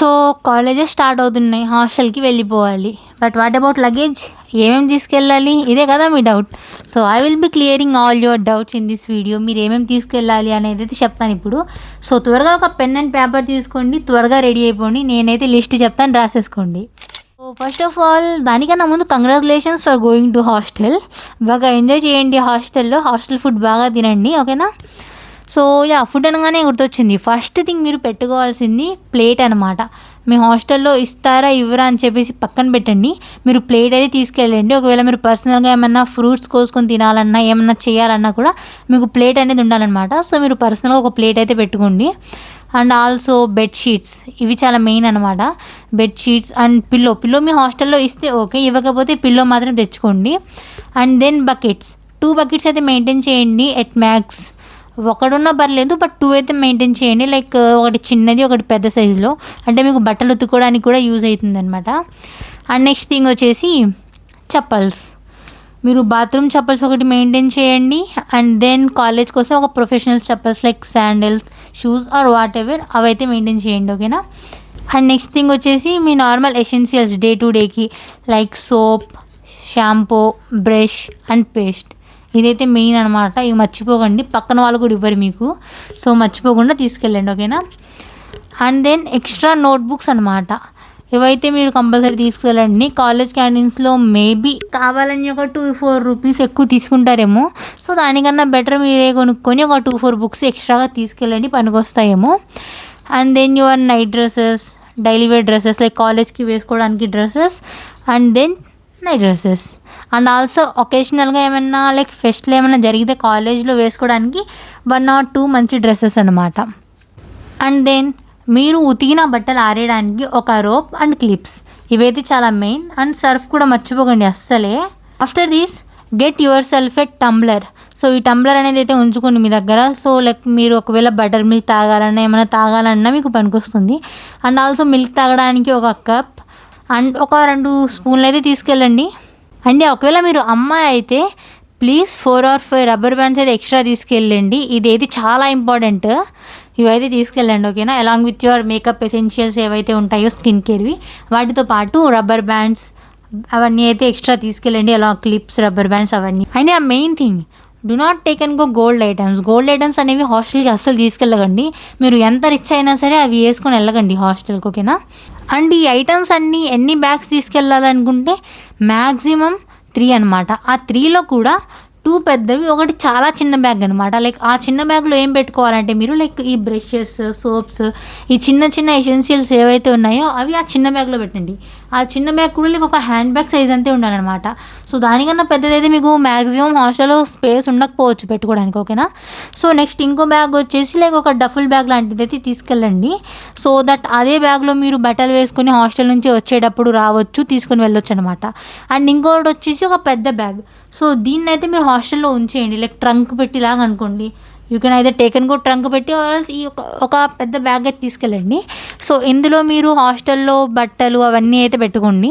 So colleges start అవుతున్నాయి, హాస్టల్కి వెళ్ళిపోవాలి. But what about luggage? ఏమేమి తీసుకెళ్ళాలి? ఇదే కదా మీ doubt. So I will be clearing all your doubts in this video. మీరు ఏమేమి తీసుకెళ్ళాలి అనేది అయితే చెప్తాను ఇప్పుడు. సో త్వరగా ఒక పెన్ అండ్ పేపర్ తీసుకోండి, త్వరగా రెడీ అయిపోండి. నేనైతే లిస్ట్ చెప్తాను, రాసేసుకోండి. సో ఫస్ట్ ఆఫ్ ఆల్ దానికన్నా ముందు congratulations for going to hostel. బాగా ఎంజాయ్ చేయండి హాస్టల్లో, హాస్టల్ ఫుడ్ బాగా తినండి, ఓకేనా? సో ఫుడ్ అనగానే గుర్తొచ్చింది, ఫస్ట్ థింగ్ మీరు పెట్టుకోవాల్సింది ప్లేట్ అనమాట. మీ హాస్టల్లో ఇస్తారా ఇవ్వరా అని చెప్పేసి పక్కన పెట్టండి, మీరు ప్లేట్ అయితే తీసుకెళ్ళండి. ఒకవేళ మీరు పర్సనల్గా ఏమన్నా ఫ్రూట్స్ కోసుకొని తినాలన్నా, ఏమన్నా చేయాలన్నా కూడా మీకు ప్లేట్ అనేది ఉండాలన్నమాట. సో మీరు పర్సనల్గా ఒక ప్లేట్ అయితే పెట్టుకోండి. అండ్ ఆల్సో బెడ్షీట్స్, ఇవి చాలా మెయిన్ అనమాట. బెడ్షీట్స్ అండ్ పిల్లో మీ హాస్టల్లో ఇస్తే ఓకే, ఇవ్వకపోతే పిల్లో మాత్రం తెచ్చుకోండి. అండ్ దెన్ బకెట్స్, 2 బకెట్స్ అయితే మెయింటైన్ చేయండి ఎట్ మ్యాక్స్. ఒకడున్నా పర్లేదు, బట్ 2 అయితే మెయింటైన్ చేయండి. లైక్ ఒకటి చిన్నది, ఒకటి పెద్ద సైజులో, అంటే మీకు బట్టలు ఉతుక్కోవడానికి కూడా యూజ్ అవుతుంది అనమాట. అండ్ నెక్స్ట్ థింగ్ వచ్చేసి చెప్పల్స్, మీరు బాత్రూమ్ చెప్పల్స్ ఒకటి మెయింటైన్ చేయండి. అండ్ దెన్ కాలేజ్ కోసం ఒక professional chappals like sandals, shoes or whatever, అవైతే మెయింటైన్ చేయండి, ఓకేనా? అండ్ నెక్స్ట్ థింగ్ వచ్చేసి మీ నార్మల్ ఎసెన్షియల్స్ డే టు డేకి, like soap, shampoo, brush and paste, ఇదైతే మెయిన్ అనమాట. ఇవి మర్చిపోకండి, పక్కన వాళ్ళు కూడా ఇవ్వరు మీకు. సో మర్చిపోకుండా తీసుకెళ్ళండి, ఓకేనా? అండ్ దెన్ ఎక్స్ట్రా నోట్బుక్స్ అనమాట, ఇవైతే మీరు కంపల్సరీ తీసుకెళ్ళండి. కాలేజ్ క్యాంటీన్స్లో మేబీ కావాలని ఒక 2-4 రూపీస్ ఎక్కువ తీసుకుంటారేమో. సో దానికన్నా బెటర్ మీరే కొనుక్కొని ఒక 2-4 బుక్స్ ఎక్స్ట్రాగా తీసుకెళ్ళండి, పనికొస్తాయేమో. And then your night dresses, daily wear dresses like కాలేజ్కి వేసుకోవడానికి dresses, and then night dresses. And also ఒకేషనల్గా ఏమన్నా లైక్ ఫెస్ట్లో ఏమైనా జరిగితే కాలేజ్లో వేసుకోవడానికి 1 or 2 మంచి డ్రెస్సెస్ అనమాట. అండ్ దెన్ మీరు ఉతికిన బట్టలు ఆరేయడానికి ఒక రోప్ అండ్ క్లిప్స్, ఇవైతే చాలా మెయిన్. అండ్ సర్ఫ్ కూడా మర్చిపోకండి అస్సలే. After this get your self a tumbler. So ఈ టంబ్లర్ అనేది అయితే ఉంచుకోండి మీ దగ్గర. సో లైక్ మీరు ఒకవేళ బటర్ మిల్క్ తాగాలన్నా, ఏమైనా తాగాలన్నా మీకు పనికొస్తుంది. అండ్ ఆల్సో మిల్క్ తాగడానికి ఒక కప్ అండ్ ఒక 2 స్పూన్లు అయితే తీసుకెళ్ళండి. అండ్ ఒకవేళ మీరు అమ్మాయి అయితే ప్లీజ్ 4 or 5 రబ్బర్ బ్యాండ్స్ అయితే ఎక్స్ట్రా తీసుకెళ్ళండి, ఇదైతే చాలా ఇంపార్టెంట్. ఇవైతే తీసుకెళ్ళండి, ఓకేనా? Along with your makeup essentials ఏవైతే ఉంటాయో స్కిన్ కేర్వి, వాటితో పాటు రబ్బర్ బ్యాండ్స్ అవన్నీ అయితే ఎక్స్ట్రా తీసుకెళ్ళండి, అలా క్లిప్స్, రబ్బర్ బ్యాండ్స్ అవన్నీ. అండ్ ఆ main thing, do not take and go gold items. Gold items అనేవి హాస్టల్కి అస్సలు తీసుకెళ్ళకండి. మీరు ఎంత రిచ్ అయినా సరే అవి వేసుకొని వెళ్ళకండి హాస్టల్కి, ఓకేనా? అండ్ ఈ ఐటమ్స్ అన్నీ ఎన్ని బ్యాగ్స్ తీసుకెళ్ళాలనుకుంటే మ్యాక్సిమం 3 అనమాట. ఆ 3లో కూడా 2 పెద్దవి, ఒకటి చాలా చిన్న బ్యాగ్ అనమాట. లైక్ ఆ చిన్న బ్యాగ్లో ఏం పెట్టుకోవాలంటే మీరు లైక్ ఈ బ్రషెస్, సోప్స్, ఈ చిన్న చిన్న ఎసెన్షియల్స్ ఏవైతే ఉన్నాయో అవి ఆ చిన్న బ్యాగ్లో పెట్టండి. ఆ చిన్న బ్యాగ్ కూడా లైక్ ఒక హ్యాండ్ బ్యాగ్ సైజ్ అంతే ఉండాలన్నమాట. సో దానికన్నా పెద్దదైతే మీకు మ్యాక్సిమం హాస్టల్లో స్పేస్ ఉండకపోవచ్చు పెట్టుకోవడానికి, ఓకేనా? సో నెక్స్ట్ ఇంకో బ్యాగ్ వచ్చేసి లైక్ ఒక డఫుల్ బ్యాగ్ లాంటిది అయితే తీసుకెళ్ళండి. సో దట్ అదే బ్యాగ్లో మీరు బట్టలు వేసుకొని హాస్టల్ నుంచి వచ్చేటప్పుడు రావచ్చు, తీసుకొని వెళ్ళొచ్చు అనమాట. అండ్ ఇంకోటి వచ్చేసి ఒక పెద్ద బ్యాగ్. సో దీన్ని అయితే మీరు హాస్టల్లో ఉంచేయండి, లైక్ ట్రంక్ పెట్టిలాగా అనుకోండి. యూ కెన్ అయితే టేకన్ కూడా ట్రంక్ పెట్టి ఈ ఒక పెద్ద బ్యాగ్ అయితే తీసుకెళ్ళండి. సో ఇందులో మీరు హాస్టల్లో బట్టలు అవన్నీ అయితే పెట్టుకోండి.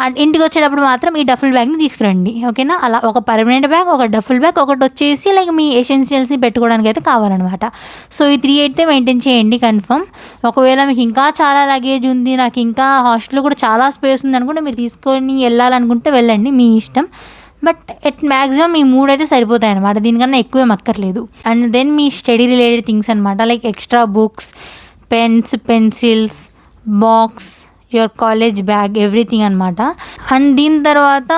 అండ్ ఇంటికి వచ్చేటప్పుడు మాత్రం ఈ డఫుల్ బ్యాగ్ని తీసుకురండి, ఓకేనా? అలా ఒక పర్మనెంట్ బ్యాగ్, ఒక డఫుల్ బ్యాగ్, ఒకటి వచ్చేసి లైక్ మీ ఎసెన్షియల్స్ని పెట్టుకోవడానికి అయితే కావాలన్నమాట. సో ఈ 3 అయితే మెయింటైన్ చేయండి కన్ఫర్మ్. ఒకవేళ మీకు ఇంకా చాలా లగేజ్ ఉంది, నాకు ఇంకా హాస్టల్లో కూడా చాలా స్పేస్ ఉంది అనుకుంటే మీరు తీసుకొని వెళ్ళాలనుకుంటే వెళ్ళండి, మీ ఇష్టం. బట్ ఎట్ మ్యాక్సిమం ఈ 3 అయితే సరిపోతాయి అనమాట, దీనికన్నా ఎక్కువ అక్కర్లేదు. అండ్ దెన్ మీ స్టడీ రిలేటెడ్ థింగ్స్ అనమాట, like extra books, pens, pencils, box, your college bag, everything అనమాట. అండ్ దీని తర్వాత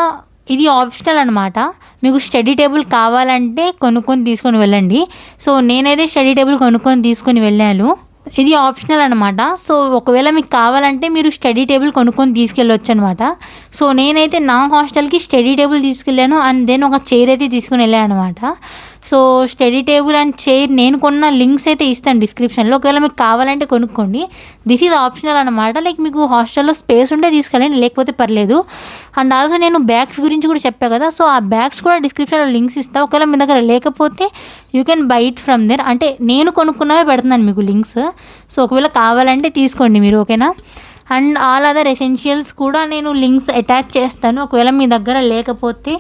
ఇది ఆప్షనల్ అనమాట, మీకు స్టడీ టేబుల్ కావాలంటే కొనుక్కొని తీసుకొని వెళ్ళండి. సో నేనైతే స్టడీ టేబుల్ కొనుక్కొని తీసుకొని వెళ్ళాను, ఇది ఆప్షనల్ అనమాట. సో ఒకవేళ మీకు కావాలంటే మీరు స్టడీ టేబుల్ కొనుక్కొని తీసుకెళ్ళొచ్చు అనమాట. సో నేనైతే నా హాస్టల్కి స్టడీ టేబుల్ తీసుకెళ్ళాను, అండ్ దెన్ ఒక చైర్ అయితే తీసుకుని వెళ్ళాను అనమాట. So study table and chair నేను కొన్న లింక్స్ అయితే ఇస్తాను డిస్క్రిప్షన్లో, ఒకవేళ మీకు కావాలంటే కొనుక్కోండి. దిస్ ఈజ్ ఆప్షనల్ అనమాట, లైక్ మీకు హాస్టల్లో స్పేస్ ఉంటే తీసుకెళ్ళండి, లేకపోతే పర్లేదు. అండ్ ఆల్సో నేను బ్యాగ్స్ గురించి కూడా చెప్పాను కదా, సో ఆ బ్యాగ్స్ కూడా డిస్క్రిప్షన్లో లింక్స్ ఇస్తాను. ఒకవేళ మీ దగ్గర లేకపోతే you can buy it from there, అంటే నేను కొనుక్కున్నవే పెడుతున్నాను మీకు లింక్స్. సో ఒకవేళ కావాలంటే తీసుకోండి మీరు, ఓకేనా? అండ్ ఆల్ అదర్ ఎసెన్షియల్స్ కూడా నేను లింక్స్ అటాచ్ చేస్తాను, ఒకవేళ మీ దగ్గర లేకపోతే.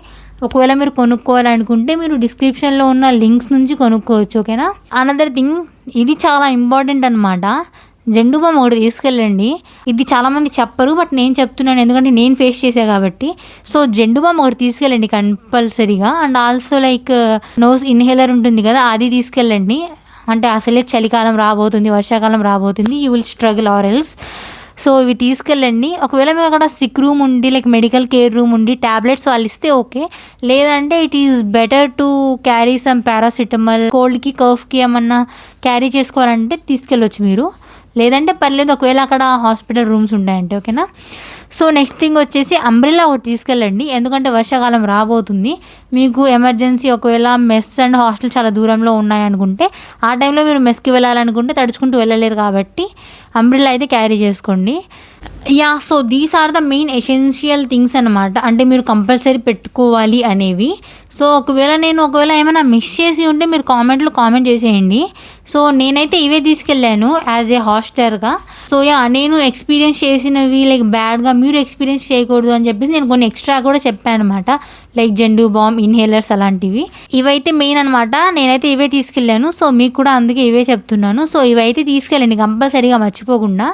ఒకవేళ మీరు కొనుక్కోవాలనుకుంటే మీరు డిస్క్రిప్షన్లో ఉన్న లింక్స్ నుంచి కొనుక్కోవచ్చు, ఓకేనా? అనదర్ థింగ్, ఇది చాలా ఇంపార్టెంట్ అనమాట. జెండు బామ్ ఒకటి తీసుకెళ్ళండి. ఇది చాలామంది చెప్పరు, బట్ నేను చెప్తున్నాను ఎందుకంటే నేను ఫేస్ చేసా కాబట్టి. సో జెండు బామ్ ఒకటి తీసుకెళ్ళండి కంపల్సరీగా. And also like nose inhaler ఉంటుంది కదా, అది తీసుకెళ్ళండి. అంటే అసలే చలికాలం రాబోతుంది, వర్షాకాలం రాబోతుంది, you will struggle or else. So ఇవి తీసుకెళ్ళండి. ఒకవేళ మీకు అక్కడ సిక్ రూమ్ ఉండి లైక్ మెడికల్ కేర్ రూమ్ ఉండి ట్యాబ్లెట్స్ వాళ్ళు ఇస్తే ఓకే, లేదంటే it is better to carry some paracetamol. కోల్డ్కి కఫ్కి ఏమన్నా క్యారీ చేసుకోవాలంటే తీసుకెళ్ళొచ్చు మీరు, లేదంటే పర్లేదు ఒకవేళ అక్కడ హాస్పిటల్ రూమ్స్ ఉంటాయంటే, ఓకేనా. సో నెక్స్ట్ థింగ్ వచ్చేసి అంబ్రెల్లా ఒకటి తీసుకెళ్ళండి, ఎందుకంటే వర్షాకాలం రాబోతుంది. మీకు ఎమర్జెన్సీ ఒకవేళ మెస్ అండ్ హాస్టల్ చాలా దూరంలో ఉన్నాయనుకుంటే ఆ టైంలో మీరు మెస్కి వెళ్ళాలనుకుంటే తడుచుకుంటూ వెళ్ళలేరు కాబట్టి అంబ్రెల్లా అయితే క్యారీ చేసుకోండి. Yeah, so these are the main essential things అనమాట, అంటే మీరు కంపల్సరీ పెట్టుకోవాలి అనేవి. సో ఒకవేళ ఏమైనా మిస్ చేసి ఉంటే మీరు కామెంట్లో కామెంట్ చేసేయండి. సో నేనైతే ఇవే తీసుకెళ్ళాను యాజ్ ఏ హాస్టలర్గా. సో యా, నేను ఎక్స్పీరియన్స్ చేసినవి లైక్ బ్యాడ్గా మీరు ఎక్స్పీరియన్స్ చేయకూడదు అని చెప్పేసి నేను కొన్ని ఎక్స్ట్రా కూడా చెప్పాను అనమాట, లైక్ జెండు బామ్, ఇన్హేలర్స్ అలాంటివి. ఇవైతే మెయిన్ అనమాట, నేనైతే ఇవే తీసుకెళ్ళాను. సో మీకు కూడా అందుకే ఇవే చెప్తున్నాను. సో ఇవైతే తీసుకెళ్ళండి కంపల్సరీగా మర్చిపోకుండా.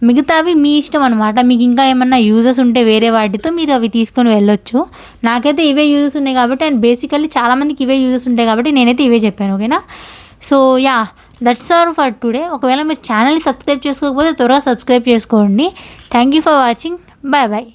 మిగతావి మీ ఇష్టం అనమాట, మీకు ఇంకా ఏమన్నా యూజెస్ ఉంటే వేరే వాటితో మీరు అవి తీసుకొని వెళ్ళొచ్చు. నాకైతే ఇవే యూజెస్ ఉన్నాయి కాబట్టి, అండ్ బేసికల్లీ చాలామందికి ఇవే యూజెస్ ఉంటాయి కాబట్టి నేనైతే ఇవే చెప్పాను, ఓకేనా. So yeah, that's all for today. ఒకవేళ మీరు ఛానల్ని సబ్స్క్రైబ్ చేసుకోకపోతే త్వరగా సబ్స్క్రైబ్ చేసుకోండి. Thank you for watching. Bye bye.